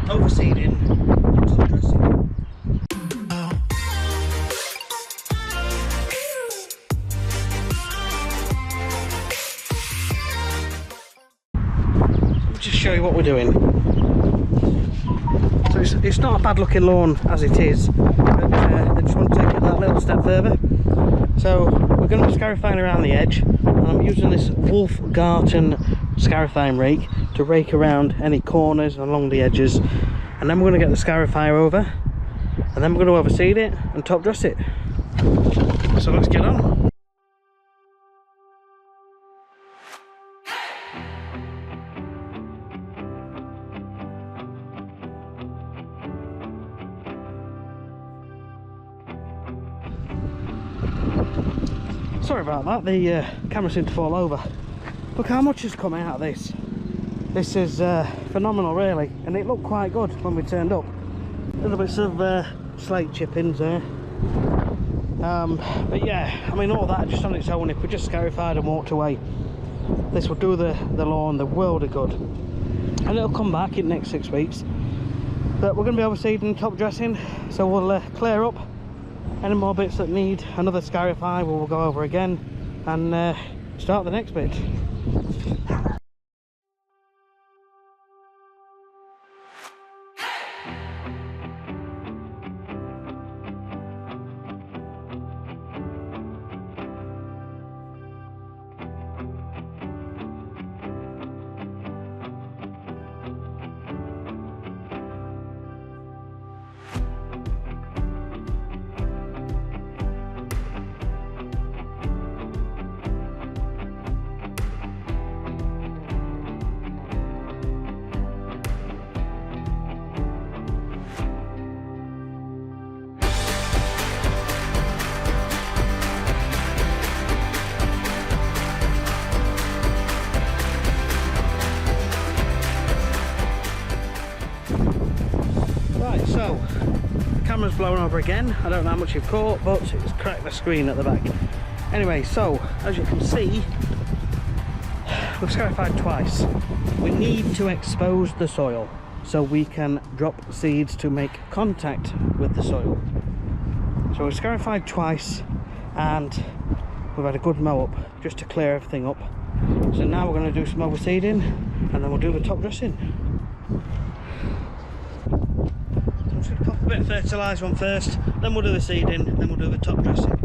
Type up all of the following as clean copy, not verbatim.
overseeding and top dressing. I'll just show you what we're doing. So it's not a bad looking lawn as it is, but I just want to take it that little step further. So we're going to be scarifying around the edge, and I'm using this Wolf Garten scarifying rake to rake around any corners along the edges, and then we're going to get the scarifier over, and then we're going to overseed it and top dress it. So let's get on. Sorry about that, the camera seemed to fall over. Look how much has come out of this. This is phenomenal really, and it looked quite good when we turned up. Little bits of slate chippings there. But yeah, I mean all that just on its own, if we just scarified and walked away, this would do the lawn the world of good. And it'll come back in the next 6 weeks. But we're going to be overseeding and top dressing, so we'll clear up any more bits that need another scarify. We'll go over again and start the next bit. Right, so the camera's blown over again. I don't know how much you've caught, but it's cracked the screen at the back. Anyway, so as you can see, we've scarified twice. We need to expose the soil so we can drop seeds to make contact with the soil. So we've scarified twice and we've had a good mow up just to clear everything up. So now we're going to do some overseeding and then we'll do the top dressing. I'm just going to pop a bit of fertilize on first, then we'll do the seeding, then we'll do the top dressing.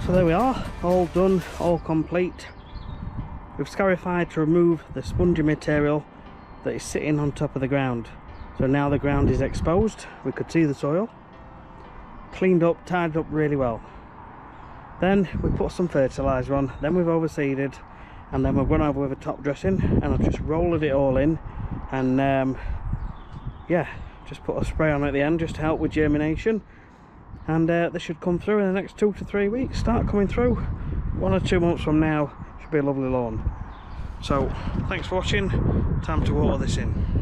So there we are, all done, all complete. We've scarified to remove the spongy material that is sitting on top of the ground. So now the ground is exposed, we could see the soil, cleaned up, tied up really well. Then we put some fertilizer on, then we've overseeded, and then we've gone over with a top dressing, and I've just rolled it all in, and yeah, just put a spray on at the end just to help with germination, and they should come through in the next 2 to 3 weeks. Start coming through. 1 or 2 months from now should be a lovely lawn. So thanks for watching. Time to water this in.